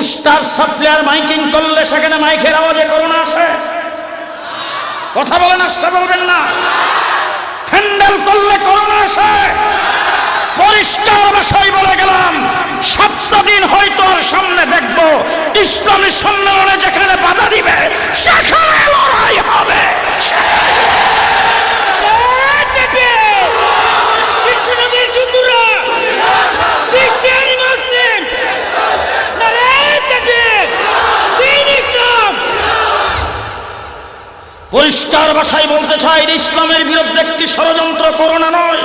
Poster supplier miking করলে সেখানে মাইকের আওয়াজে করোনা আসে? কথা বলেন, আসতে বলবেন না। প্যান্ডেল করলে করোনা আসে? পরিষ্কার ভাষায় বলে গেলাম, 7 দিন হয়তো আর সামনে দেখবো ইসলামী সম্মেলনে যেখানে বাধা দিবে সেখানে লড়াই হবে। পরিষ্কার ভাষায় বলতে চাই, ইসলামের বিরুদ্ধে একটি ষড়যন্ত্র করোনা নয়।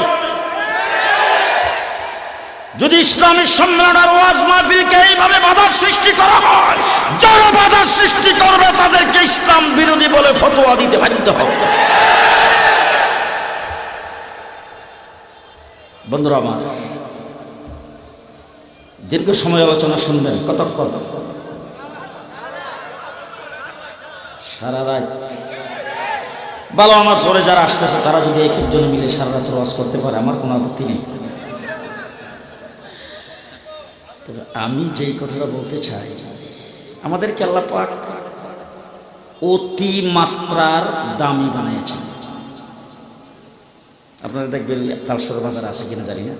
যদি ইসলামী সম্মেলনের ওয়াজ মাহফিলকে এইভাবে বাধার সৃষ্টি করা হয়, যারা বাধার সৃষ্টি করবে তাদেরকে ইসলাম বিরোধী বলে ফতোয়া দিতে বাধ্য হবে। বন্ধুরা আমার, দীর্ঘ সময় আলোচনা শুনবেন। কতক্ষণ? সারা রাত। ভালো, আমার পরে যারা আসতেছে তারা যদি এক একজন মিলে সারা রাত ওয়াজ করতে পারে আমার কোনো আপত্তি নেই। তবে আমি যেই কথাটা বলতে চাই, আমাদেরকে আল্লাহ পাক অতি মাত্রার দামি বানিয়েছেন। আপনারা দেখবেন তালসর বাজার আছে কিনা জানি না,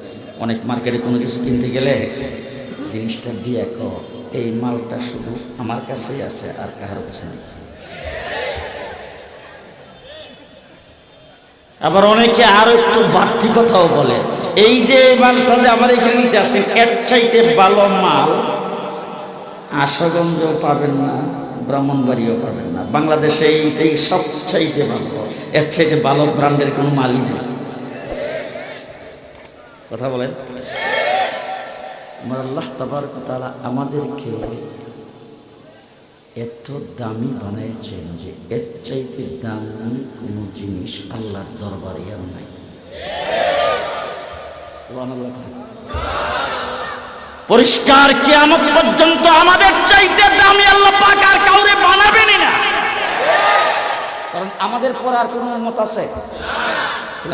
অনেক মার্কেটে কোনো কিছু কিনতে গেলে জিনিসটা দিয়ে এই মালটা শুধু আমার কাছেই আছে আর কারোর কাছে নেই। আবার অনেকে আরো একটু বাড়তি কথাও বলে, এই যে মালটা যে আমার এখানে নিতে আসেন, এর চাইতে ভালো মাল আশুগঞ্জও পাবেন না, ব্রাহ্মণবাড়িও পাবেন না, বাংলাদেশে এইটাই সবচাইতে ভালো, এর চাইতে ভালো ব্র্যান্ডের কোনো মালই নেই। কথা বলেন। আমার আল্লাহ তাবারক ওয়া তাআলা আমাদেরকে এত দামি বানিয়েছেন যে এর চাইতে দামি কোনো জিনিস আল্লাহর দরবারে আর নাই। পরিষ্কার, কিয়ামত পর্যন্ত আমাদের চাইতে দামি আল্লাহ পাক আর কাউরে বানাবেনই না। কারণ আমাদের পর আর কোনো উম্মত আছে?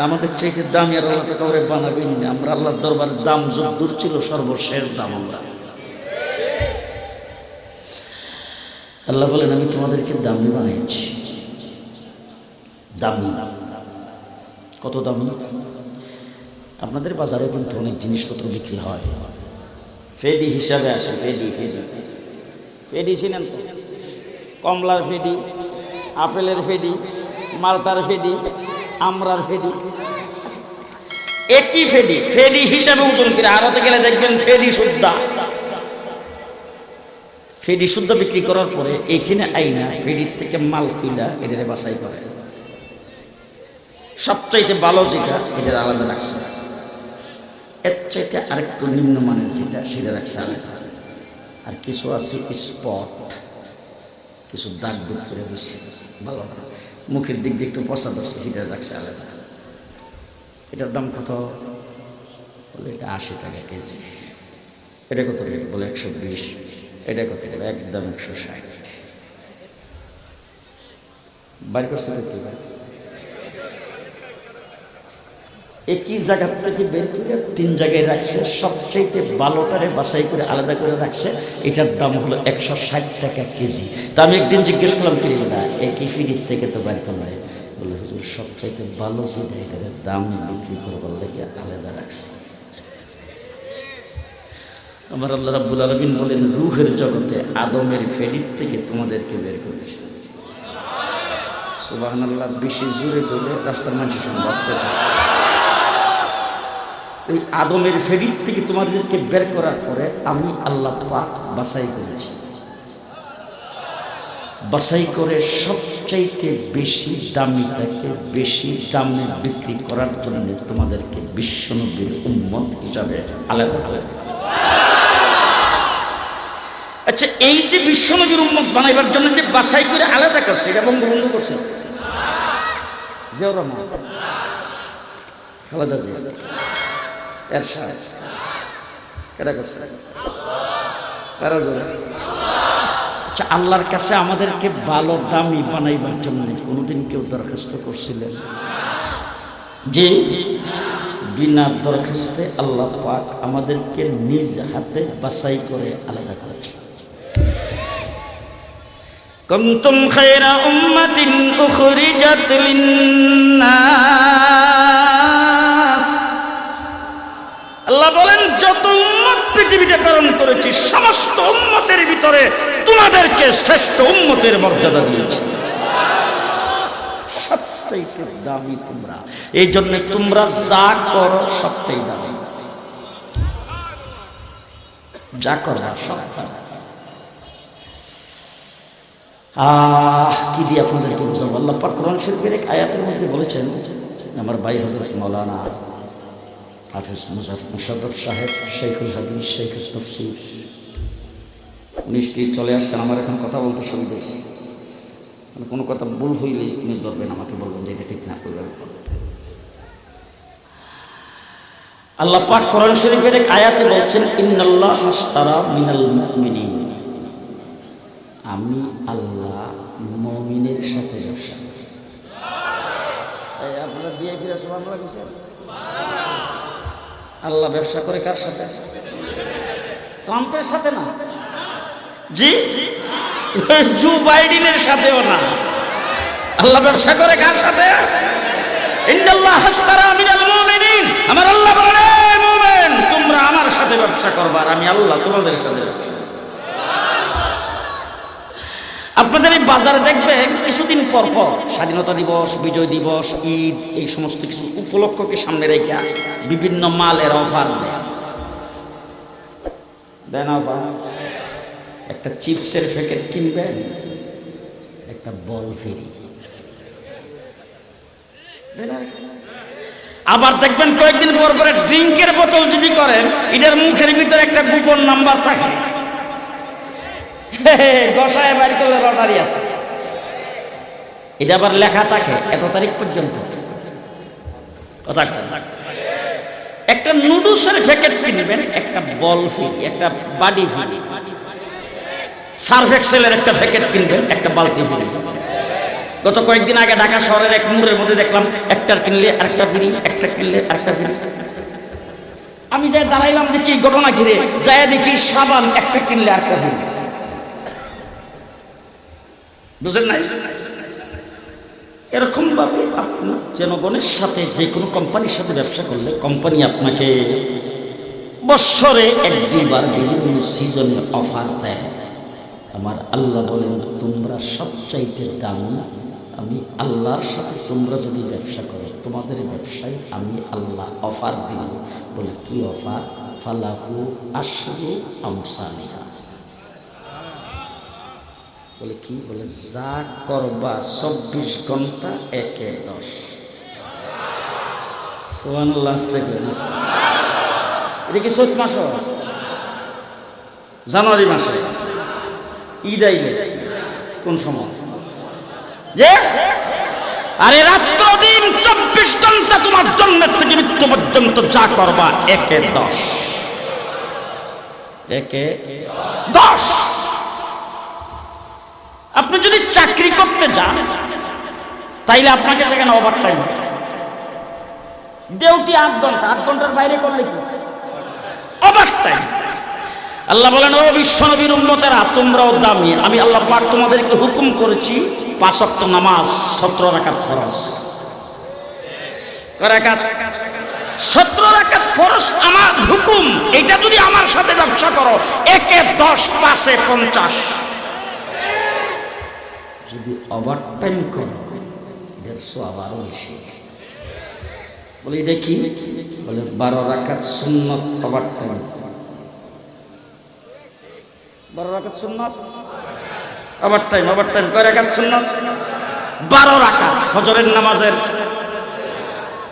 আমাদের চাইতে দামি আর আল্লাহ তো কাউরে বানাবেনই না। আমরা আল্লাহর দরবারের দাম যদ্দূর ছিল সর্বশেষ দাম আমরা। আল্লাহ বলেন, আমি তোমাদেরকে দামি বানিয়েছি। দামি, কত দামি? আপনাদের বাজারে কিন্তু অনেক জিনিসপত্র বিক্রি হয়, ফেডি হিসাবে আসে। ফেডি ফেডি ফেডি চিনেন তো? কমলার ফেডি, আপেলের ফেডি, মালটার ফেডি, আমরার ফেডি, একই ফেডি। ফেডি হিসাবে ওজন করে আড়তে গেলে দেখবেন ফেডি সুদ্ধা। ফেডি শুদ্ধ বিক্রি করার পরে এখানে আইনা ফেডির থেকে মাল খুইলা এটারে বাছাই করে সবচাইতে ভালো যেটা এটার আলাদা রাখছে, এর চাইতে আরেকটু নিম্নমানের যেটা সেটা রাখছে আলাদা। আর কিছু আছে স্পট, কিছু দাগ দুগ করে বসে ভালো না, মুখের দিক দিয়ে একটু পচা বসছে, সেটা রাখছে আলাদা। এটার দাম কত? বলে এটা 80 টাকা কেজি। এটা কত? বলে 120। এটা কত? একদম 160। বাইর করছে একই জায়গা থেকে বের করে 3 জায়গায় রাখছে, সবচাইতে ভালোটারে বাছাই করে আলাদা করে রাখছে। এটার দাম হলো 160 টাকা কেজি। তা আমি একদিন জিজ্ঞেস করলাম, কি না একই ফিরির থেকে তো বাইর করলাম? বলে হুজুর সবচাইতে ভালো যেটা এটার দাম বিক্রি করবার লাগে আলাদা রাখছে। আমার আল্লাহ রাব্বুল আলামিন বলেন, রূহের জগতে আদমের ফেডির থেকে তোমাদেরকে বের করেছে। সুবহানাল্লাহ। বেশি জোরে বলে রাস্তার মানুষের সঙ্গে বাঁচতে থাকে। ওই আদমের ফেডির থেকে তোমাদেরকে বের করার পরে আমি আল্লাহ পাক বাছাই করেছি। বাছাই করে সবচাইতে বেশি দামিটাকে বেশি দামে বিক্রি করার জন্য তোমাদেরকে বিশ্বনবীর উম্মত হিসাবে আলাদা আলাদা। আচ্ছা, এই যে বিশ্বনবীর উম্মত বানাইবার জন্য যে বাছাই করে আলাদা করছে, এটা বঙ্গবন্ধু করছে? জিয়াউর রহমান, খালেদা জিয়া, এরশাদ, এটা করছে কারা? আচ্ছা, আল্লাহর কাছে আমাদেরকে ভালো দামি বানাইবার জন্য কোনোদিন কেউ দরখাস্ত করছিলেন? যে বিনা দরখাস্তে আল্লাহ পাক আমাদেরকে নিজ হাতে বাছাই করে আলাদা করেছে। কুনতুম খায়রা উম্মাতিন উখরিজাত লিন-নাস। আল্লাহ বলেন, যত উম্মত পৃথিবীতে প্রেরণ করেছি সমস্ত উম্মতের ভিতরে তোমাদেরকে শ্রেষ্ঠ উম্মতের মর্যাদা দিয়েছি। সবচেয়ে দামি তোমরা, এই জন্য তোমরা যা করো সবচেয়ে দামি, যা করবা সব। কি দিয়ে আপনাদেরকে বুঝাবো? আল্লাহ পাক কোরআন শরীফের এক আয়াতের মধ্যে বলেছেন, আমার ভাই হযরত মাওলানা হাফেজ মুশাররফ সাহেব, শেখুল হাদিস, শেখুল তাফসীর, উনি চলে আসছেন। আমার এখন কথা বলতে সুবিধা হচ্ছে, মানে কোনো কথা ভুল হইলে উনি ধরবেন, আমাকে বলবেন যে এটা ঠিক না করবেন। আল্লাহ পাক কোরআন শরীফের এক আয়াতে বলছেন, ইন্নাল্লাহ আশতারা মিনাল মুমিনিন, আমি আল্লাহ মুমিনের সাথে ব্যবসা করি। আপনারা দিয়ে ফিরে সুবহানাল্লাহ বলেন। আল্লাহ ব্যবসা করে কার সাথে? ট্রাম্পের সাথে না, জি জো বাইডেনের সাথেও না। আল্লাহ ব্যবসা করে কার সাথে? ইন্নাল্লাহ আশতারা মিনাল মুমিনিন, আমার আল্লাহ বলে, মুমিন তোমরা আমার সাথে ব্যবসা করবা, আর আমি আল্লাহ তোমাদের সাথে ব্যবসা। আপনাদের এই বাজারে দেখবেন কিছুদিন পর পর স্বাধীনতা দিবস, বিজয় দিবস, ঈদ, এই সমস্ত কিছু উপলক্ষকে সামনে রেখে বিভিন্ন মালের অফার দেন। অফার, একটা চিপসের প্যাকেট কিনবেন, একটা বল ফ্রি। আবার দেখবেন কয়েকদিন পর পরে ড্রিঙ্কের বোতল যদি করেন, এটার মুখের ভিতরে একটা গোপন নাম্বার থাকে, গসায় বাইর করলে লটারি আছে, এটা আবার লেখা থাকে এত তারিখ পর্যন্ত। একটা নুডলসের প্যাকেট কিনবেন, একটা বল ফ্রি, একটা বাডি ফ্রি। সার্ফ এক্সেলের একটা প্যাকেট কিনবেন, একটা বালতি ফ্রি। গত কয়েকদিন আগে ঢাকা শহরের এক মোড়ের মধ্যে দেখলাম, একটা কিনলে আরেকটা ফ্রি, একটা কিনলে আরেকটা ফ্রি। আমি যাই দাঁড়াইলাম যে কি ঘটনা ঘিরে, যাই দেখি সাবান একটা কিনলে আরেকটা ফ্রি। বুঝেন নাই? এরকম ভাবে আপনার জনগণের সাথে যে কোনো কোম্পানির সাথে ব্যবসা করলে কোম্পানি আপনাকে বৎসরে এক দুইবার বিভিন্ন সিজনে অফার দেয়। আমার আল্লাহ বলেন, তোমরা সবচাইতে দামি, আমি আল্লাহর সাথে তোমরা যদি ব্যবসা করো, তোমাদের ব্যবসায় আমি আল্লাহ অফার দিব। বলে কি অফার? ফালাহু আশরু আমসালিহা। বলে কি? বলে যা করবা 24 ঘন্টা 1-10। সুবহানাল্লাহ। এটা কি চৈত মাস? জানুয়ারি মাসে ঈদ আইলে কোন সময়? যে আরে রাত্র দিন 24 ঘন্টা তোমার জন্মের থেকে মৃত্যু পর্যন্ত যা করবা 1-10। 1-10। আপনি যদি চাকরি করতে যান তাইলে আপনাকে সেখানে ওভার টাইম, ডিউটি 8 ঘন্টা, 8 ঘন্টার বাইরে করলে কি ওভার টাইম। আল্লাহ বলেন, ও বিশ্ব নবীর উম্মতেরা, তোমরাও দামি, আমি আল্লাহ পাক তোমাদেরকে হুকুম করেছি 5 ওয়াক্ত নামাজ, 17 রাকাত ফরজ। কয় রাকাত? 17 রাকাত ফরজ আমার হুকুম। এটা যদি আমার সাথে ব্যবসা করো, 1-10, 5-50। যদি ওভার টাইম করো 150 আবারও বেশি। বলি দেখি, বলে 12 রাকাত সুন্নত ওভার টাইম। 12 রাকাত সুন্নত ওভার টাইম। ওভার টাইম কয় রাকাত সুন্নত? 12 রাকাত। ফজরের নামাজের,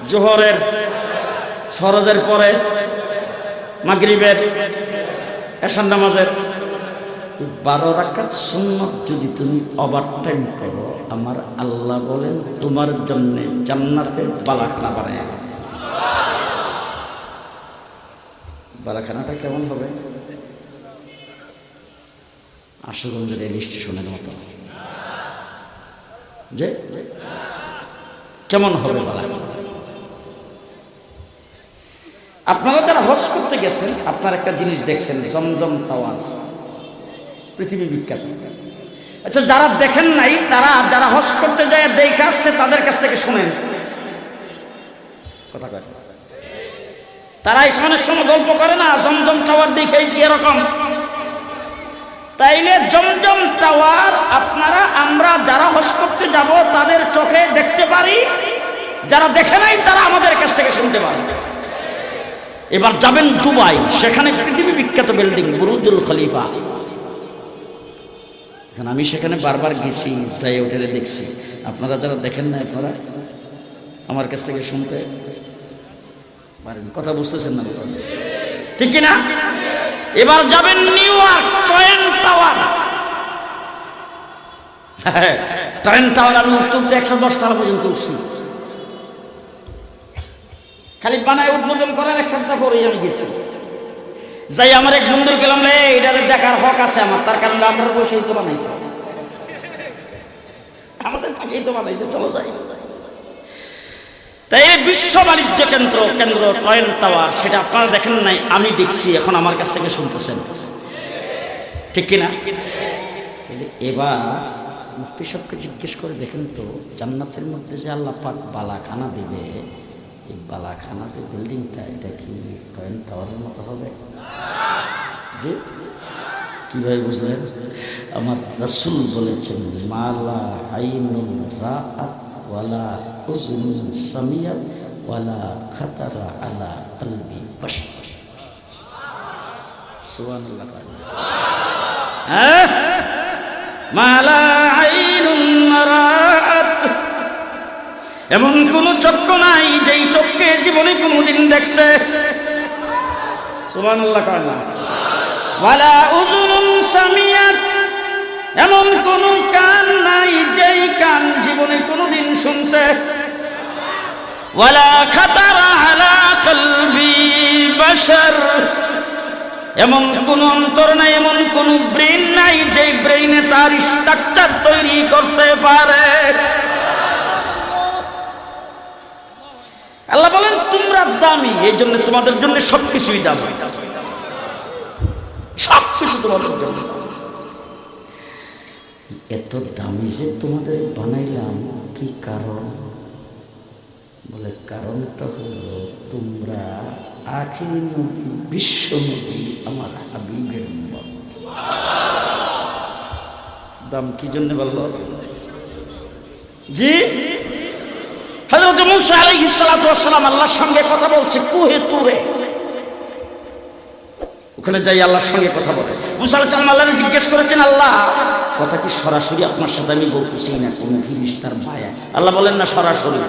জোহরের, ফরজের পরে, মাগরিবের, এশার নামাজের 12 রাকাত সুন্নত যদি তুমি ওভার টাইম করো, আমার আল্লাহ বলেন তোমার জন্য জান্নাতে বালাখানা বানায়। বালাখানাটা কেমন হবে? আশুগঞ্জের রেল স্টেশনের মতো। যে কেমন হবে বালাখানা? আপনারা যারা হজ করতে গেছেন, আপনারা একটা জিনিস দেখছেন, জমজম টাওয়ার, পৃথিবী বিখ্যাত। আচ্ছা, যারা দেখেন নাই, তারা যারা হজ করতে যায় দেখে আসছে, তাদের কাছ থেকে শুনেন কথা কয়। তারা অনেক সময় গল্প করে না, জমজম টাওয়ার দেখেছি এরকম। তাইলে জমজম টাওয়ার আমরা যারা হজ করতে যাব তাদের চোখে দেখতে পারি, যারা দেখে নাই তারা আমাদের কাছ থেকে শুনতে পারে। এবার যাবেন দুবাই, সেখানে পৃথিবী বিখ্যাত বিল্ডিং বুরুজুল খলিফা। আমি সেখানে বারবার গেছি, যাই হোটেলে দেখছি। আপনারা যারা দেখেন না, আপনারা আমার কাছ থেকে শুনতে পারেন। কথা বুঝতেছেন না? ঠিক কিনা? এবার যাবেন নিউ ইয়র্ক, টয়েন টাওয়ার। টয়েন টাওয়ার আমি উঠতে উঠতে 110 টাকা পর্যন্ত উঠছি। খালি বানায় উদ্বোধন করার 1 সপ্তাহ পরেই আমি গেছি। যাই আমার এক বন্ধু গেলাম, রে এটা দেখার হক আছে আমার, তার কারণ আমরা বসেই তো বানাইছি, আমাদের থাকেই তো বানাইছে, চলো যাই। তাই এই বিশ্ব বাণিজ্য কেন্দ্র টয়েন টাওয়ার, সেটা আপনারা দেখেন নাই, আমি দেখছি, এখন আমার কাছ থেকে শুনতেছেন, ঠিক কিনা? এবার মুফতি সাহেবকে জিজ্ঞেস করে দেখেন তো, জান্নাতের মধ্যে যে আল্লাহ পাক বালাখানা দিবে, এই বালাখানা যে বিল্ডিংটা, এটা কি টয়েন টাওয়ারের মতো হবে? যে কিভাবে বুঝলেন? আমার রাসূল বলেছেন, মালা আইনুন রাআত ওয়ালা উযুনুন সামিআত ওয়ালা খাতারা আলা কলবি বাশার। সুবহানাল্লাহ। হ্যাঁ, মালা আইনুন রাআত, এমন কোন চক্ষু নাই যেই চক্ষে জীবনে কোনদিন দেখছে। সুবহানাল্লাহ। ওয়ালা উযুনুন সামিআত, এমন কোন কান নাই যেই কান জীবনে কোনদিন শুনছে। ওয়ালা খাতারা আলা কলবি বাশার, এমন কোন অন্তর নাই, এমন কোন ব্রেন নাই যেই ব্রেইনে তার স্ট্রাকচার তৈরি করতে পারে। আল্লাহ বলেন তোমরা দামি, এই জন্য তোমাদের জন্য সবকিছুই দামি, সবকিছু তোমাদের জন্য। এত দামি যে তোমাদের বানাইলাম, কি কারণ? বলে কারণটা হলো তোমরা আখিরি নবী, বিশ্ব নবী, আমার হাবিবের উম্মত। দাম কি জন্য বলল? জি, হযরত মূসা আলাইহিস সালাতু ওয়াস সালাম আল্লাহর সঙ্গে কথা বলছে কুহে তুরে। ওখানে যাই আল্লাহর সঙ্গে কথা বলে। মূসা আলাইহিস সালাম আল্লাহকে জিজ্ঞেস করেছেন, আল্লাহ কথা কি সরাসরি আপনার সাথে আমি বলতেছি না কোনো ফেরেশতার মায়া? আল্লাহ বলেন না, সরাসরি।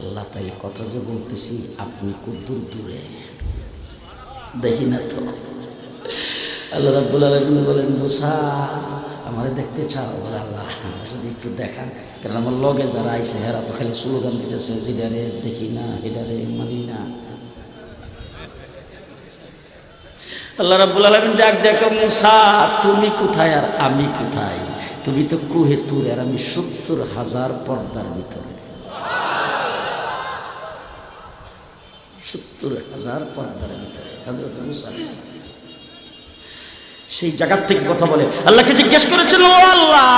আল্লাহ তাইলে কথা যে বলতেছি আপনি খুব দূর দূরে, দেখি না তো। আল্লাহ রাব্বুল আলামিন বলেন, মূসা আমারে দেখতে চাও? বলে আল্লাহ যদি একটু দেখান, কারণ আমার লগে যারা আইছে হেরা তো খালি স্লোগান দিতেছে, যেটারে দেখি না এটারে মানি না। আল্লাহ রাব্বুল আলামিন ডাক দেখো, মূসা তুমি কোথায় আর আমি কোথায়? তুমি তো কুহে তুর, আর আমি 70,000 পর্দার ভিতরে। 70,000 পর্দার ভিতরে হযরত মূসা আলাইহিস সালাম সেই জায়গার থেকে কথা বলে। আল্লাহকে জিজ্ঞেস করেছেন, ও আল্লাহ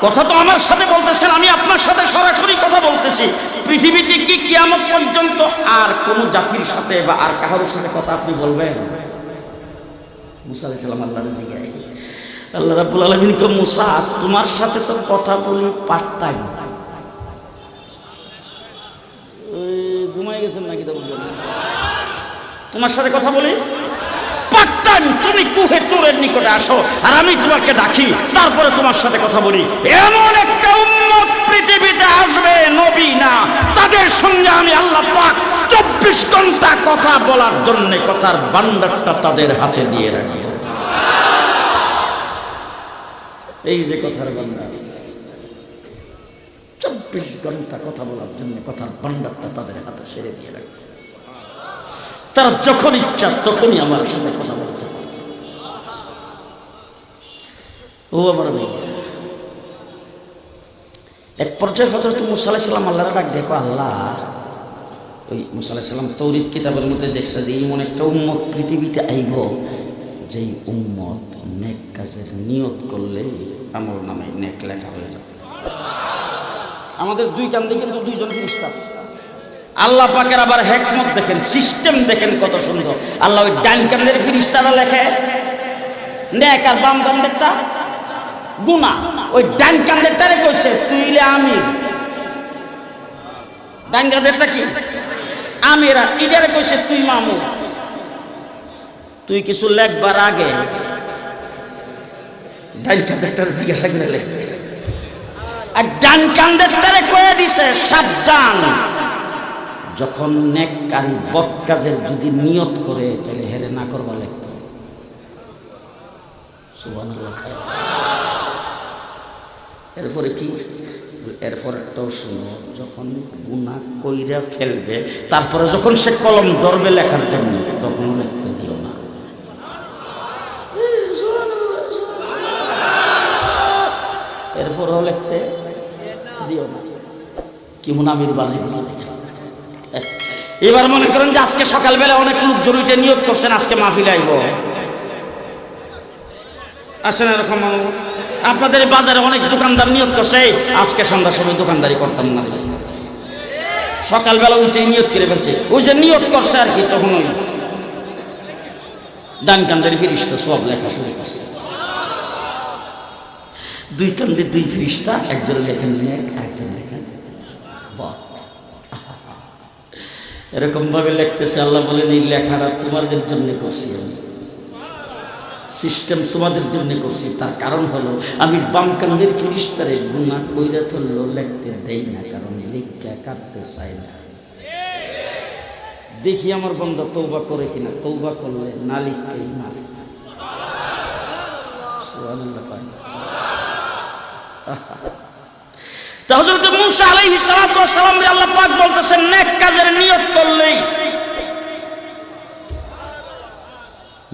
কথা তো আমার সাথে বলতেছেন, আমি আপনার সাথে সরাসরি কথা বলতেছি, পৃথিবীতে কি কিয়ামত পর্যন্ত আর কোন জাতির সাথে বা আর কারোর সাথে কথা আপনি বলবেন? মূসা আলাইহিস সালাম আল্লাহর জিজ্ঞাসা, আল্লাহ রাব্বুল আলামিন কো, মূসা তোমার সাথে তো কথা বলি পার্ট টাইম। ঘুমাই গেছেন নাকি? তো বলবেন তোমার সাথে কথা বলি পার্ট টাইম, তুমি কুহে তুরের নিকটে আসো আর আমি তোমাকে ডাকি, তারপরে তোমার সাথে কথা বলি। এমন একটা উম্মত পৃথিবীতে আসবে, নবী না, তাদের সঙ্গে আমি আল্লাহ পাক 24 ঘন্টা কথা বলার জন্য কথার ভান্ডারটা তাদের হাতে দিয়ে রাখি। এই যে কথার ভান্ডার, 24 ঘন্টা কথা বলার জন্য কথার ভান্ডারটা তাদের হাতে ছেড়ে দিয়ে রাখছে। তারা যখন ইচ্ছা তখনই আমার সাথে কথা বলতে পারে। ও আমার মেয়ে, এক পর্যায়ে হযরত মূসা আলাইহিস সালাম আল্লাহর ডাক দেখো, আল্লাহ ওই মূসা আলাইহিস সালাম তাওরীত কিতাবের মধ্যে দেখছে যে এমন একটা উম্মত পৃথিবীতে আইব যেই উম্মত নেক কাজের নিয়ত করলে আমল নামে নেক লেখা হয়ে যাবে। আমাদের দুই কান্দে কিন্তু দুইজন ফেরেশতা আছে। আল্লাহ পাকের আবার হিকমত দেখেন, সিস্টেম দেখেন কত সুন্দর। আল্লাহ ওই ডান কান্দের ফেরেশতারা লেখে নেক, আর বাম কান্দেরটা গুনাহ। ওই ডান কান্দেরটারে কইছে তুইলে আমির, ডান কান্দেরটা কি আমিরা, ইদারে কইছে তুই মামুর। তুই কিছু লেখবার আগে ডান কান্দেরটারে জিজ্ঞাসা করে লেখ, আর ডান কান্দেরটারে কয়ে দিছে সাবধান, যখন নেককারী বদ কাজের যদি নিয়ত করে তাহলে হেরে না করবা লিখতো। সুবহানাল্লাহ। এরপরে কি, এরপরটাও শুনো, যখন গুনাহ কইরা ফেলবে তারপরে যখন সে কলম ধরবে লেখার জন্য তখন লিখতে দিও না। এরপরও লিখতে দিও না। কি মুনাফির বানাই দিছে। এবার মনে করেন যে আজকে সকালবেলা অনেক লোক জড়িত নিয়ত করছেন আজকে মাহফিলে আইব, আসেন এরকম মানুষ। আপনাদের বাজারে অনেক দোকানদার নিয়ত করছে আজকে সন্ধ্যার সময় দোকানদারি করতাম না, সকালবেলা উঠে নিয়ত করে ফেলছে। ওই যে নিয়ত করছে আর কি, তখন ওই ডান কান্দের ফেরেশতা সব লেখা শুরু করছে। দুই কান্দে দুই ফেরেশতা, একজন লেখেন নেক, আরেকজন লেখেন বদ। এরকম ভাবে লিখতেছে। আল্লাহ বলেন এই লেখাটা তোমাদের জন্য করছি, সিস্টেম তোমাদের জন্য করছি। তার কারণ হলো আমি বাম কান্দের ফেরেশতারে গুনাহ কইরা ফেললো লিখতে দেই না, কারণ লিখা কাটতে চাই না। দেখি আমার বান্দা তওবা করে কিনা, তওবা করলে না লিখতেই না। সুবহানাল্লাহ। তা হযরত মূসা আলাইহিস সালাতু ওয়াস সালাম রে আল্লাহ পাক বলতেছেন নেক কাজের নিয়ত করলেই।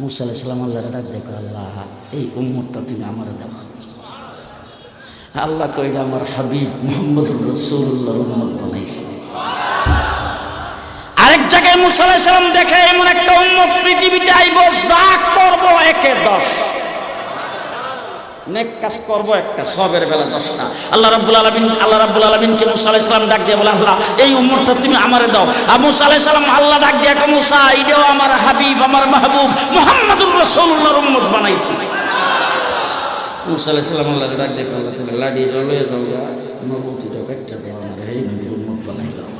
মূসা আলাইহিস সালাম আল্লাহকে ডাক দেখো, আল্লাহ এই উম্মতটা তুমি আমারে দাও। আল্লাহ কইরা আমার হাবিব মুহাম্মদুর রাসূলুল্লাহর উম্মত বানাইছে। আরেক জায়গায় মূসা আলাইহিস সালাম দেখে এমন একটা উম্মত পৃথিবীতে আইব যা করব একে 10, নেক কাজ করব একটা, সবের বেলা 10টা। আল্লাহ রাব্বুল আলামিনকে মূসা আলাইহিস সালাম ডাক দিয়ে বলে আল্লাহ এই উম্মতটা তুমি আমারে দাও। আর মূসা আলাইহিস সালাম আল্লাহ ডাক দিয়ে কয় মূসা এইটাও আমার হাবিব আমার মাহবুব মুহাম্মদুর রাসূলুল্লাহর উম্মত বানাইছি। মূসা আলাইহিস সালাম আল্লাহকে ডাক দিয়ে আল্লাহ তুমি লাডি লয়ে যাও, নবুতিটা একটা দাও আমার, এই নবীর উম্মত বানাইলাম।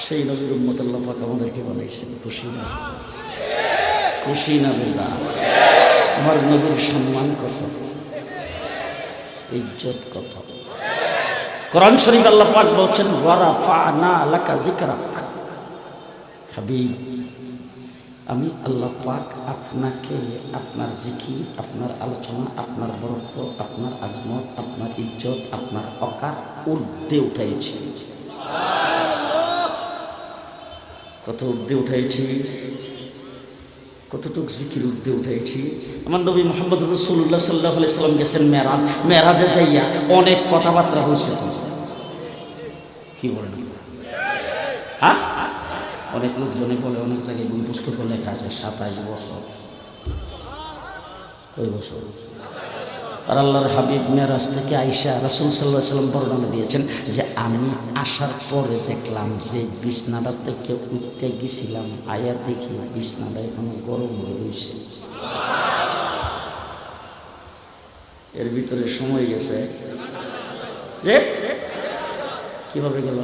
সেই নবীর উম্মত আল্লাহ পাক আমাদেরকে বানাইছেন। খুশি না? খুশি না বেজা? আমার নবীর সম্মান কত, ইজ্জত কত। কোরআন শরীফ আল্লাহ পাক বলছেন ওয়া রাফা'না লাকা যিকরাক। হাবিব আমি আল্লাহ পাক আপনাকে আপনার জিকির, আপনার আলোচনা, আপনার বরত্ব, আপনার আজমত, আপনার ইজ্জত, আপনার অকার ঊর্ধ্বে উঠাইছি। কত ঊর্ধ্বে উঠাইছি, কতটুক জিকির ঊর্ধ্বে উঠেছি। আমার নবী মুহাম্মদ রাসূলুল্লাহ সাল্লাল্লাহু আলাইহি সাল্লাম গেছেন মেরাজ, মেরাজে যাইয়া অনেক কথাবার্তা হয়েছে। কি বলেন? হ্যাঁ, অনেক লোকজনে বলে, অনেক জায়গায় বই পুস্তকে লেখা আছে 27 বছর। কই বছর? আর আল্লাহর হাবিব মেরাজ থেকে আয়েশা রাসূল সাল্লাল্লাহু আলাইহি সাল্লাম বর্ণনা দিয়েছেন যে আমি আসার পরে দেখলাম যে বিছনাটা থেকে উঠতে গেছিলাম, আয়া দেখি বিছনাটা এখনো গরম হয়ে রয়েছে। এর ভিতরে সময় গেছে যে কিভাবে গেল।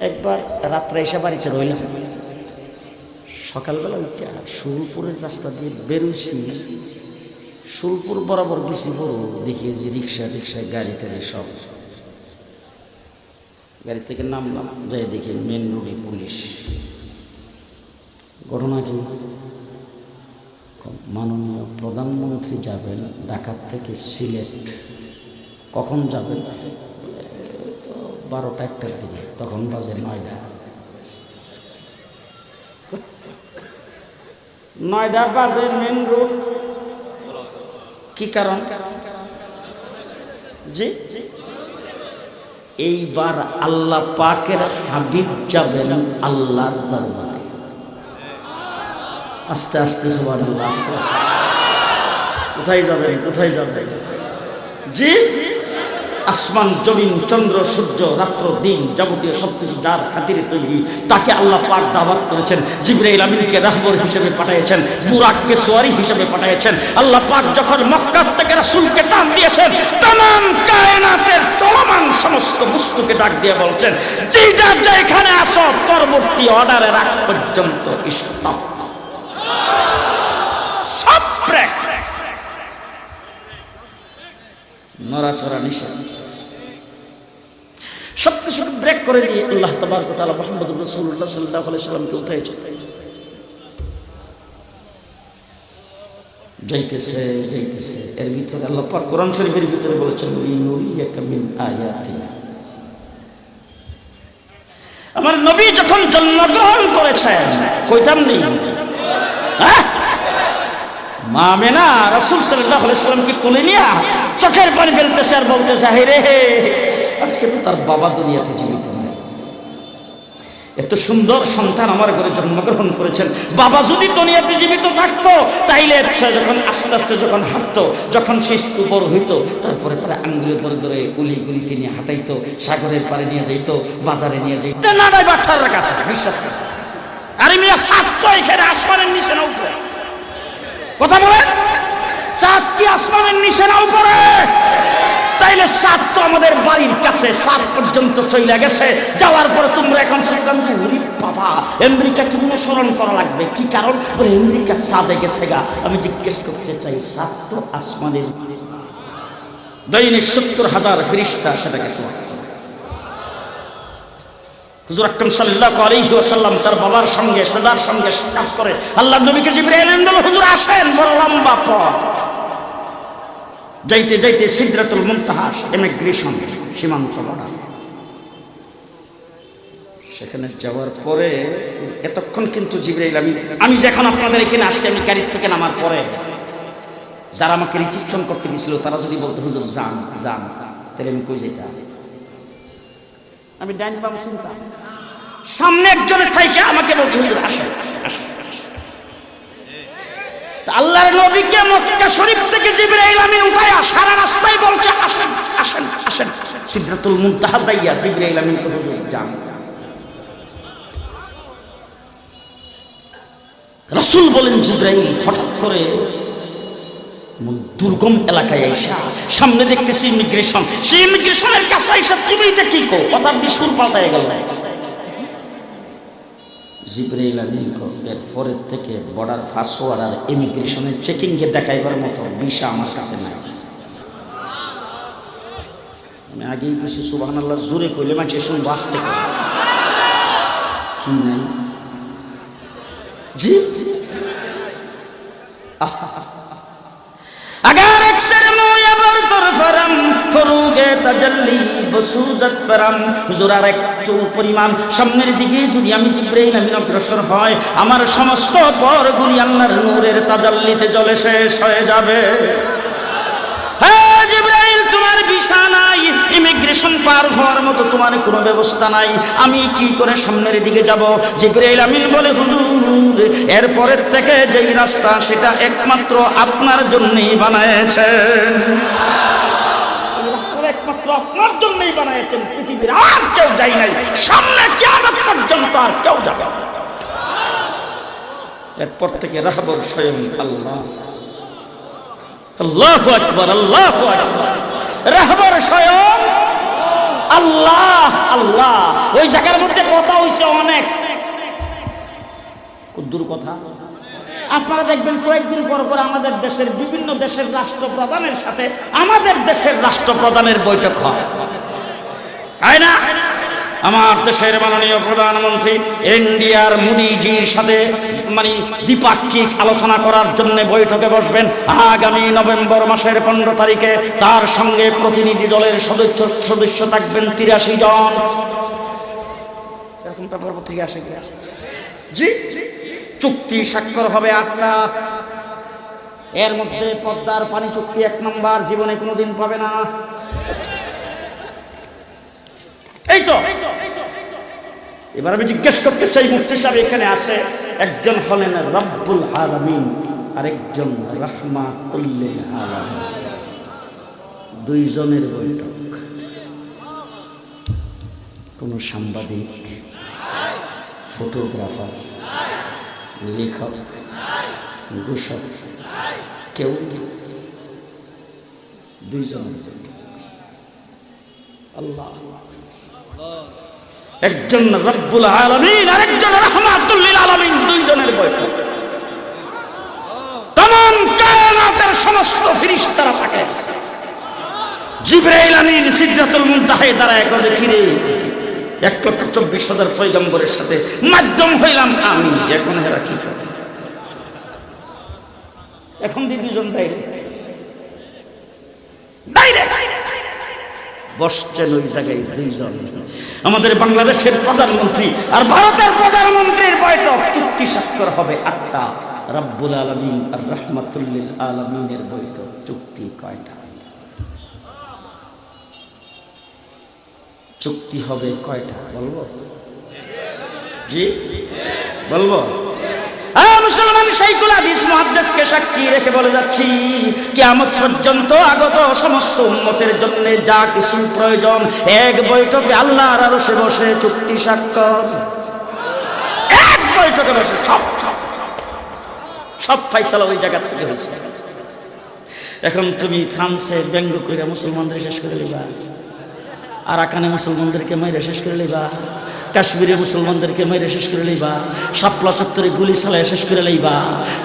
একবার রাত্রে এসে বাড়িতে রইলাম, সকালবেলা উঠে সুরপুরের রাস্তা দিয়ে বেরোইছি, সুরপুর বরাবর গেছি, বড় দেখি যে রিক্সায় গাড়ি টাড়ি সব। গাড়ি থেকে নামলাম, যাই দেখি মেন রোডে পুলিশ। ঘটনা কি, মাননীয় প্রধানমন্ত্রী যাবেন ঢাকা থেকে সিলেট, কখন যাবেন? 12টা 1টার দিকে, তখন বাজে 9টা বাজে মেন রোড। কি কারণ? জি, এইবার আল্লাহ পাকের হাবিব যাবেন আল্লাহর দরবারে। আস্তে আস্তে সুবহানাল্লাহ, আস্তে আস্তে। কোথায় যাবেন, কোথায় যাবেন? জি, আসমান জমিন চন্দ্র সূর্য রাত্র দিন যাবতীয় সবকিছু যার খাতিরে তৈরি, তাকে আল্লাহ পাক দাওয়াত করেছেন। জিবরাইল আমিনকে রাহবর হিসেবে পাঠিয়েছেন, বুরাককে সোয়ারি হিসেবে পাঠিয়েছেন। আল্লাহ পাক যখন মক্কা থেকে রাসূলকে টান দিয়েছেন, तमाम কায়নাতের চলমান সমস্ত বস্তুকে ডাক দিয়ে বলছেন, যেটা যেখানে আসো পরবর্তী অর্ডারের আগ পর্যন্ত স্টপ, সব ব্রেক, নড়াচড়া নিষেধ, সবকিছু ব্রেক করে দিয়ে আল্লাহ তাবারক ওয়া তাআলা মুহাম্মদুর রাসূলুল্লাহ সাল্লাল্লাহু আলাইহি সাল্লামকে উঠাইছেন। যাইতেছে যাইতেছে, এর ভিতরে আল্লাহ পাক কোরআন শরীফের ভিতরে বলেছেন, লিনুরিয়াকা মিন আয়াতিনা। আমার নবী যখন জন্মগ্রহণ করেছেন, কইতাম নেই মা আমেনা রাসূল সাল্লাল্লাহু আলাইহি সাল্লামকে কোলে নিয়ে চোখের পানি ফেলতেছে আর বলতেছে, হায় রে, আজকে তো তার বাবা দুনিয়াতে জীবিত নেই। এত সুন্দর সন্তান আমার ঘরে জন্মগ্রহণ করেছেন, বাবা যদি দুনিয়াতে জীবিত থাকতো তাইলে সে যখন আস্তে আস্তে যখন হাঁটতো, যখন সে বড় হইতো, তারপরে তারা আঙ্গুলে ধরে ধরে গুলি গুলিতে নিয়ে হাঁটাইতো, সাগরের পাড়ে নিয়ে যাইত, বাজারে নিয়ে যাইত, না ভাই বাচ্চার কাছে বিশ্বাস করছে। আরে মিয়া, সাতশো এখানে আসমানের নিচে না উপরে, কথা বলেন, চাঁদ কি আসমানের নিচে না উপরে? তাইলে সাত তো আমাদের বাড়ির কাছে, সাত পর্যন্ত চলে গেছে। যাওয়ার পরে তোমরা এখন শিখলাম যে ওরে বাবা, আমেরিকাকে অনুসরণ করা লাগবে। কি কারণ? বলে আমেরিকা সাদে গেছে গা। আমি জিজ্ঞেস করতে চাই, সাত তো আসমানের, দৈনিক ৭০,০০০ ফেরেশতা সেটাকে তোলে। হুজুর আকরাম সাল্লাল্লাহু আলাইহি ওয়াসাল্লাম তার বাবার সঙ্গে, দাদার সঙ্গে সাক্ষাৎ করে আল্লাহর নবীকে জিবরাইল আমিন বলে, হুজুর আসেন, বড় লম্বা পথ। যাইতে যাইতে সিদরাতুল মুনতাহা, ইমিগ্রেশন, সীমান্ত বর্ডার, সেখানে যাওয়ার পরে এতক্ষণ কিন্তু জিবরাইল আমিন, আমি যখন আপনাদের এখানে আসছি, আমি গাড়ি থেকে নামার পরে যারা আমাকে রিসিপশন করতে গেছিল তারা যদি বলতো হুজুর যান যান, তাহলে আমি কই যেতাম? আমি ডাইন বাম শুনতাম, সামনে একজনের থেকে আমাকে বলছে হুজুর আসেন আসেন। আল্লাহর নবীকে মক্কা শরীফ থেকে জিবরাইল আমিন উঠায় সারা রাস্তায় বলছে আসেন আসেন আসেন। সিদরাতুল মুনতাহা যাইয়া জিবরাইল আমিন কে হুজুর যান। রাসূল বলেন, জিবরাইল হঠাৎ করে দুর্গম এলাকায় আইসা সামনে দেখতেছি ইমিগ্রেশন, সেই ইমিগ্রেশনের কাছে আইসা তুমি এটা কি কো, কথার দিয়ে সুর পাল্টায় গেল। জিবরাইল আমিন এর পরের থেকে বর্ডার পাসওয়ার্ড আর ইমিগ্রেশনের চেকিং যে দেখাইবার মতো ভিসা আমার কাছে নাই। আমি আগেই খুশি সুবহানাল্লাহ জোরে কইলে মাঝে শুন বাঁচতে কি নাই। জি अगर अक्सर मुया बरतर फरम फरुगे तजल्ली बसुजत फरम। হুজুর আর এক চুল পরিমাণ সামনের দিকে যদি আমি জিবরাইল আমিন অগ্রসর হয়, আমার সমস্ত পরগুলি আল্লাহর নূরের তাজাল্লিতে জ্বলে শেষ হয়ে যাবে। হ্যাঁ জিবরাইল, তোমার ভিসা নাই, ইমিগ্রেশন পার হওয়ার মতো তোমার কোনো ব্যবস্থা নাই, আমি কি করে সামনের দিকে যাব? জিবরাইল আমিন বলে, হুজুর এর পরের থেকে যেই রাস্তা সেটা একমাত্র আপনার জন্যই বানায়েছেন, এই রাস্তা একমাত্র আপনার জন্যই বানায়েছেন, পৃথিবীর আর কেউ যায় নাই, সামনে কিয়ামত পর্যন্ত আর কেউ যাবে না। এরপর থেকে রাহবর স্বয়ং আল্লাহ। আল্লাহু আকবার, আল্লাহু আকবার। রাহবর স্বয়ং আল্লাহ। আল্লাহ ওই জায়গার মধ্যে কথা হইছে অনেক, কুদ্দুর কথা। আপনারা দেখবেন কয়েকদিন পর পর আমাদের দেশের বিভিন্ন দেশের রাষ্ট্রপ্রধানের সাথে আমাদের দেশের রাষ্ট্রপ্রধানের বৈঠক হয়, তাই না? আমার দেশের মাননীয় প্রধানমন্ত্রী ইন্ডিয়ার মোদিজির সাথে মানে দ্বিপাক্ষিক আলোচনা করার জন্য বৈঠকে বসবেন আগামী নভেম্বর মাসের 15 তারিখে। তার সঙ্গে প্রতিনিধি দলের সদস্য থাকবেন 83 জন। এরকম পেপার পত্রিকা আসে কি? জি, চুক্তি স্বাক্ষর হবে 8টা। এর মধ্যে পদ্মার পানি চুক্তি 1 নম্বর, জীবনে কোনোদিন পাবে না। এই তো এবার আমি জিজ্ঞেস করতে চাই, মুফতি সাহেব এখানে আছে, একজন হলেন রব্বুল আলামিন, আরেকজন রাহমাতুল লিল আলামিন, দুইজনের বৈঠক। কোন সাংবাদিক, ফটোগ্রাফার, লেখক, ঘোষক কেউ, দুইজনের বৈঠক। আল্লাহ, একজন রব্বুল আলামিন আরেকজন রাহমাতুল লিল আলামিন, দুইজনের বৈঠক। तमाम কায়নাতের সমস্ত ফেরেশতারা থাকে। জিবরাইল আমিন সিদরাতুল মুনতাহায় দাঁড়ায় কয়, কিরে 1,24,000 পয়গম্বরের সাথে মাধ্যম হইলাম আমি, এখন হেরা কি করে? এখন দুইজন ডাইরেক্ট বসছেন ওই জায়গায় দুইজন। আমাদের বাংলাদেশের প্রধানমন্ত্রী আর ভারতের প্রধানমন্ত্রীর বৈঠক, চুক্তি স্বাক্ষর হবে 8টা। রব্বুল আলামিন আর রাহমাতুল লিল আলামিনের বৈঠক, চুক্তি কয়টা? চুক্তি হবে কয়টা বলবো? জি বলবো? মুসলমান শাইখুল হাদিস মুহাদ্দিসকে সাক্ষী রেখে বলে যাচ্ছি, কিয়ামত পর্যন্ত আগত সমস্ত উম্মতের জন্য যা কিছু প্রয়োজন এক বৈঠকে আল্লাহর আরশে বসে চুক্তি স্বাক্ষর। এক বৈঠকে বসে সব ফয়সালা ওই জায়গা থেকে হয়েছে। এখন তুমি ফ্রান্সে ব্যঙ্গ করে মুসলমানদের শেষ করে লিবা, আরাকানে মুসলমানদেরকে মেরে শেষ করে লইবা, কাশ্মীরে মুসলমানদেরকে মেরে শেষ করে লইবা, শাপলা চত্বরে গুলি চালাই শেষ করে লইবা।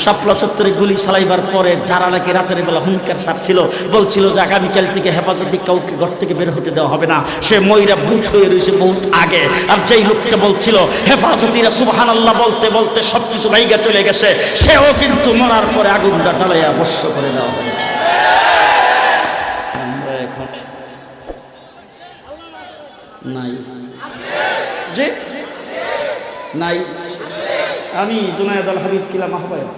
শাপলা চত্বরে গুলি চালাইবার পরে যারা নাকি রাতের বেলা হুঙ্কার ছাড়ছিল, বলছিল যে আগামীকাল থেকে হেফাজতে কাউকে ঘর থেকে বের হতে দেওয়া হবে না, সে ময়রা বুথ হয়ে রয়েছে বহুত আগে। আর যেই লোককে বলছিল হেফাজতিরা সুবহানাল্লাহ বলতে বলতে সবকিছু ভাইগা চলে গেছে, সেও কিন্তু মরার পরে আগুনটা জ্বালাইয়া বর্ষ করে দেওয়া হবে। নাই যে নাই, আমি জুনায়েদ আল হাবিব ছিলাম আহ্বায়ক,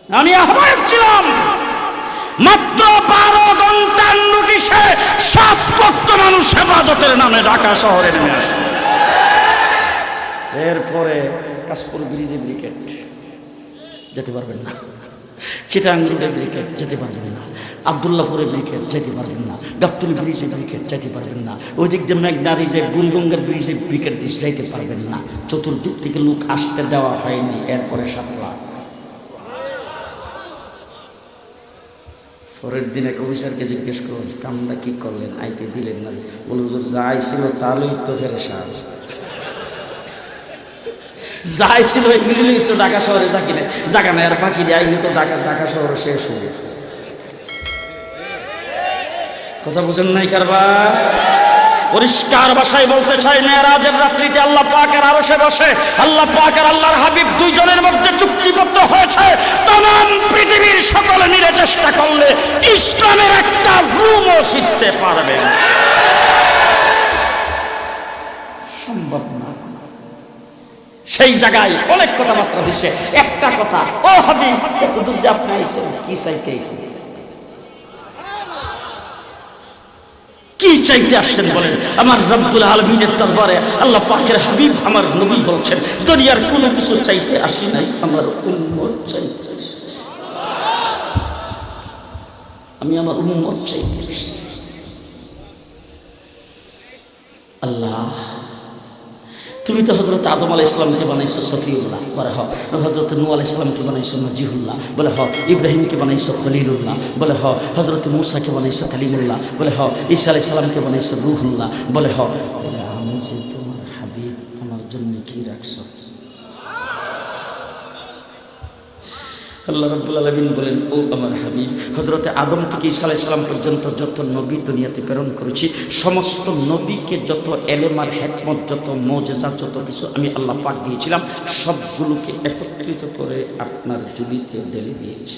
আমি আহ্বায়ক ছিলাম। মাত্র 12 ঘন্টার নোটিশে 7 লক্ষ মানুষ হেফাজতের নামে ঢাকা শহরে নেমে আসে। এরপরে কাশপুর ব্রিজে ব্রিকেট যেতে পারবেন না, চিটাং রোডে ব্রিকেট যেতে পারবেন না, আব্দুল্লাহপুরে ব্রিকেট যেতে পারবেন না, গাবতলী ব্রিজে ব্রিকেট যেতে পারবেন না, ওই দিক দিয়ে মেঘনারি যে বুড়িগঙ্গার ব্রিজে ব্রিকেট দিয়ে যাইতে পারবেন না। চতুর্দিক থেকে লোক আসতে দেওয়া হয়নি। এরপরে 7 লাখ। পরের দিন এক অফিসারকে জিজ্ঞেস করলেন, কামটা কি করলেন, আইতে দিলেন না? বলে হুজুর যা আইছিল তাহলেই তো ফেরেশান, যাই ছিল তো ঢাকা শহরে জায়গা নেই, আর বাকি আইলে তো ঢাকা শহরে শেষ হয়ে গেছে। কথা বুঝেন নাই কারবার? পরিষ্কার ভাষায় বলতে চাই, মেরাজের রাত্রিতে আল্লাহ পাকের আরশে বসে আল্লাহ পাক আর আল্লাহর হাবিব দুইজনের মধ্যে চুক্তিবদ্ধ হয়েছে। तमाम পৃথিবীর সকলে মিলে চেষ্টা করলে ইসলামের একটা রুমও শিখতে পারবে না, সম্ভব না। সেই জায়গায় অনেক কথাবার্তা হয়েছে, একটা কথা, ও হাবিব এত দূর যে আপনি আইছেন কি চাইতে, কি চাইতে আসছেন বলেন? আমার রব্বুল আলামিনের দরবারে আল্লাহ পাকের হাবিব আমার নবী বলছেন, দুনিয়ার কোনো কিছু চাইতে আসি নাই, আমার উম্মত চাইতে আসি, আমি আমার উম্মত চাইতে আসছি। আল্লাহ, তুমি তো হযরত আদম আলাইহিস সালামকে বানাইছো সফিউল্লাহ, বলে হ। হযরত নূহ আলাইহিস সালামকে বানাইছো নজিহুল্লাহ, বলে হ। ইব্রাহিমকে বানাইছো খলিলুল্লাহ, বলে হ। হযরত মূসাকে বানাইছো কালিমুল্লাহ, বলে হ। ঈসা আলাইহিস সালামকে বানাইছো রূহুল্লাহ, বলে হ। তাহলে আমি যে তোমার হাবিব, আমার জন্য কি রাখছো? আল্লাহ রাব্বুল আলামিন বলেন, ও আমার হাবিব, হযরতে আদম থেকে ঈসা আলাইহিস সালাম পর্যন্ত যত নবী দুনিয়াতে প্রেরণ করেছি, সমস্ত নবীকে যত এলেম আর হিকমত, যত মুজিজা, যত কিছু আমি আল্লাহ পাক দিয়েছিলাম, সবগুলোকে একত্রিত করে আপনার ঝুলিতে ঢেলে দিয়েছি।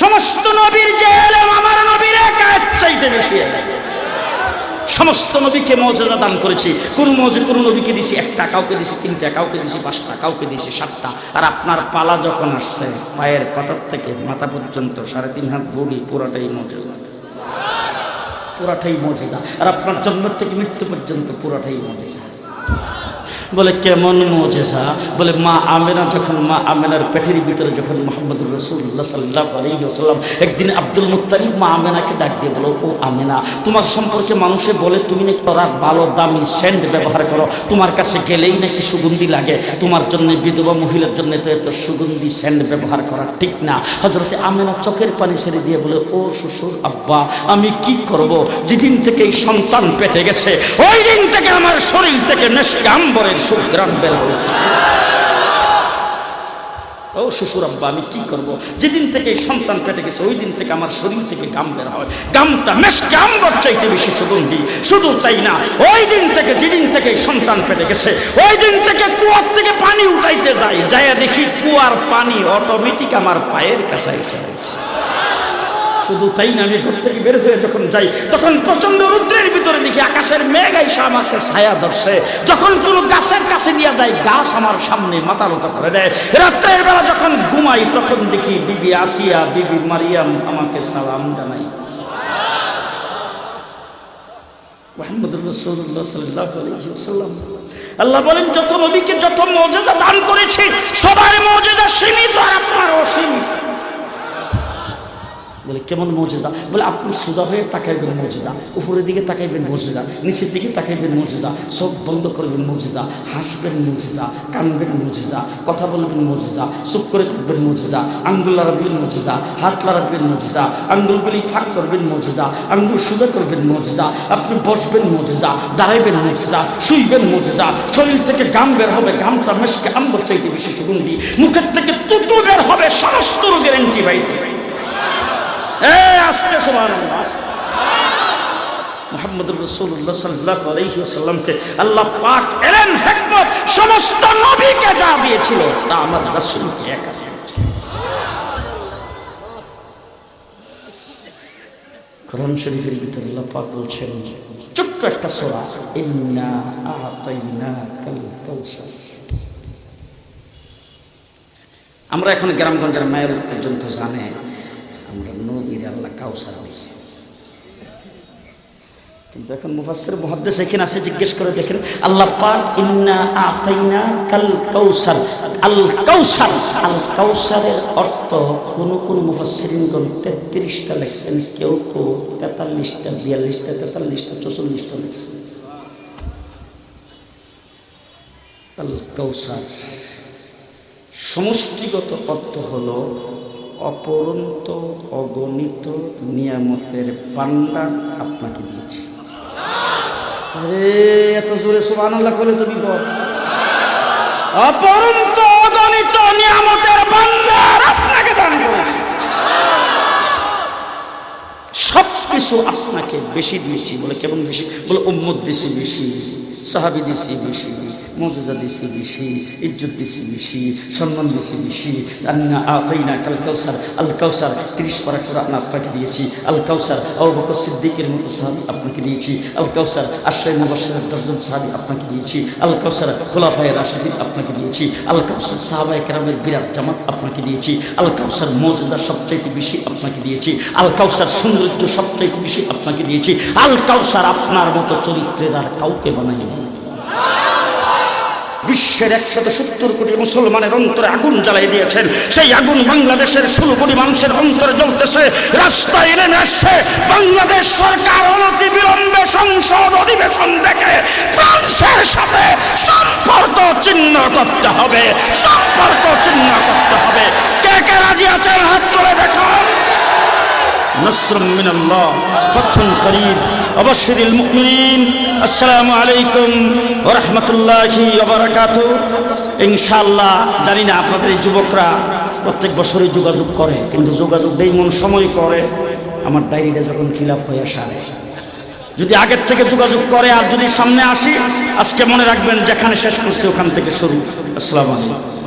সমস্ত নবীর যে এলেম আমার নবীর একা চাইতে বেশি, সমস্ত নবীকে মুজিজা দান করেছি। কোন নবীকে দিছি 1টা, কাউকে দিছি 3টা, কাউকে দিছি 5টা, কাউকে দিছি 7টা। আর আপনার পালা যখন আসছে, পায়ের পাতার থেকে মাথা পর্যন্ত 3.5 হাত বডি পুরাটাই মুজিজা। পুরাটাই মুজিজা। আর আপনার জন্ম থেকে মৃত্যু পর্যন্ত পুরাটাই মুজিজা। বলে কেমন মুজিজা? বলে মা আমেনা যখন, মা আমেনার পেটের ভিতরে যখন মুহাম্মদুর রাসূলুল্লাহ সাল্লাল্লাহু আলাইহি ওয়াসাল্লাম, একদিন আব্দুল মুত্তালিব মা আমেনাকে ডাক দিয়ে বলো, ও আমেনা, তোমার সম্পর্কে মানুষে বলে তুমি নাকি তোরার ভালো দামি সেন্ট ব্যবহার করো, তোমার কাছে গেলেই নাকি সুগন্ধি লাগে, তোমার জন্য বিধবা মহিলার জন্য তো এত সুগন্ধি সেন্ট ব্যবহার করা ঠিক না। হযরতে আমেনা চোখের পানি ছেড়ে দিয়ে বলে, ও শ্বশুর আব্বা, আমি কি করব? যেদিন থেকে এই সন্তান পেটে গেছে ওই দিন থেকে আমার শরীর থেকে মেশকে আম্বরের সুঘ্রাণ বের হয়। ও শ্বশুর আব্বা, আমি কি করব? যেদিন থেকে এই সন্তান পেটে গেছে ওই দিন থেকে আমার শরীর থেকে গাম বের হয়, গামটা মেশকে আম্বর চাইতে বেশি সুগন্ধি। শুধু তাই না, ওই দিন থেকে, যেদিন থেকে এই সন্তান পেটে গেছে ওই দিন থেকে কুয়ার থেকে পানি উঠাইতে যাই, যাইয়া দেখি কুয়ার পানি অটোমেটিক আমার পায়ের কাছে এসে। শুধু তাই না, আমি ঘর থেকে বের হয়ে যখন যাই তখন প্রচন্ড রৌদ্রের ভিতরে দেখি আকাশের মেঘ আইসা আমাকে ছায়া ধরছে। যখন কোনো গাছের কাছে দিয়ে যায় গাছ আমার সামনে মাথা নত করে দেয়। রাত্রের বেলা যখন ঘুমাই তখন দেখি বিবি আসিয়া, বিবি মারিয়াম আমাকে সালাম জানাইতেছে। মুহাম্মদুর রাসূলুল্লাহ সাল্লাল্লাহু আলাইহি ওয়াসাল্লাম, আল্লাহ বলেন যত নবীকে যত মুজিজা দান করেছি সবার মুজিজা সীমিত আর আপনার অসীমিত। বলে কেমন মুজিজা? বলে আপনি সোজা হয়ে তাকাইবেন মুজিজা, উপরের দিকে তাকাইবেন মুজিজা, নিচের দিকে তাকাইবেন মুজিজা, চোখ বন্ধ করবেন মুজিজা, হাসবেন মুজিজা, কানবেন মুজিজা, কথা বলবেন মুজিজা, চুপ করে থাকবেন মুজিজা, আঙ্গুল লড়া দিবেন মুজিজা, হাত লড়া দিবেন মুজিজা, আঙ্গুলগুলি ফাঁক করবেন মুজিজা, আঙ্গুল সোজা করবেন মুজিজা, আপনি বসবেন মুজিজা, দাঁড়াইবেন মুজিজা, শুইবেন মুজিজা, শরীর থেকে গাম বের হবে, গামটা মেশকে আম্বর চাইতে বেশি সুগন্ধি, মুখের থেকে তুতু বের হবে, সমস্ত রোগের অ্যান্টিবায়োটিক। আজকে সুবহানাল্লাহ, মুহাম্মদুর রাসূলুল্লাহ সাল্লাল্লাহু আলাইহি ওয়াসাল্লামকে আল্লাহ পাক এলেন হিকমত সমস্ত নবীকে যা দিয়েছিল তা আমার রাসূলকে একা দিয়েছে। কোরআন শরীফের ভিতরে আল্লাহ পাক বলছেন, ছোট্ট একটা সূরা, ইন্না আ'তাইনাকাল কাউসার। আমরা এখন গ্রামগঞ্জের মায়ের পর্যন্ত জানে আমরা নবীর আল্লাহ কাউসার দিয়েছে, কিন্তু এখন মুফাসসির মুহাদ্দিস এখানে আছে, জিজ্ঞেস করে দেখেন আল্লাহ পাক ইন্না আ'তাইনাকাল কাউসার, আল কাউসার, আল কাউসারের অর্থ কোন কোন মুফাসসিরিনগণ 33টা লিখছেন, কেউ কেউ 43টা, 42টা, 43টা, 44টা লিখছেন। আল কাউসার সমষ্টিগত অর্থ হলো অপরন্ত অগণিত নিয়ামতের ভান্ডার আপনাকে দিয়েছি। আরে এত জোরে সুবহানাল্লাহ বলে তুমি বল, অপরন্ত অগণিত নিয়ামতের ভান্ডার আপনাকে দান করেছি, সব কিছু আপনাকে বেশি দিয়েছি। বলে কেমন বেশি? বলে উম্মত দিয়েছি বেশি, সাহাবী দিয়েছি বেশি, মুজিজা দিয়েছি বেশি, ইজ্জত দিয়েছি বেশি, সম্মান দিয়েছি বেশি। আন্না আ'তাইনাকাল কাউসার, আল কাউসার 30 পারা কোরআন আপনাকে দিয়েছি। আল কাউসার আবু বকর সিদ্দিকের মতো সাহাবী আপনাকে দিয়েছি। আল কাউসার আশরায়ে মুবাশশিরের 10 জন সাহাবী আপনাকে দিয়েছি। আল কাউসার খুলাফায়ে রাশিদিন আপনাকে দিয়েছি। আল কাউসার সাহাবায়ে কেরামের বিরাট জামাত আপনাকে দিয়েছি। আল কাউসার মুজিজা সবচাইতে বেশি আপনাকে দিয়েছি। আল কাউসার সৌন্দর্য সবচাইতে বেশি আপনাকে দিয়েছি। আল কাউসার আপনার মতো চরিত্রের আর কাউকে বানাইনি। বিশ্বের 170 কোটি মুসলমানের অন্তরে আগুন জ্বালাই দিয়েছেন, সেই আগুন বাংলাদেশের 16 কোটি মানুষের অন্তরে জ্বলতেছে, রাস্তায় নেমে আসছে। বাংলাদেশ সরকার অনতি বিলম্বে সংসদ অধিবেশন ডেকে ফ্রান্সের সাথে সম্পর্ক চিহ্ন করতে হবে, সম্পর্ক চিহ্ন করতে হবে। কে কে রাজি আছেন হাত তুলে দেখান। নাসরুম মিনাল্লাহ, ফাতহুন করিব, ওয়াবাশশিরিল মুমিনিন। আসসালামু আলাইকুম ওয়া রাহমাতুল্লাহি ওয়া বারাকাতুহু। ইনশাআল্লাহ জানি না আপনাদের এই যুবকরা প্রত্যেক বছরই যোগাযোগ করে, কিন্তু যোগাযোগ বেইমান সময় করে আমার ডায়েরিটা যখন ফিল আপ হয়ে আসে। যদি আগের থেকে যোগাযোগ করে আর যদি সামনে আসি, আজকে মনে রাখবেন যেখানে শেষ করছি ওখান থেকে শুরু। আসসালামু আলাইকুম।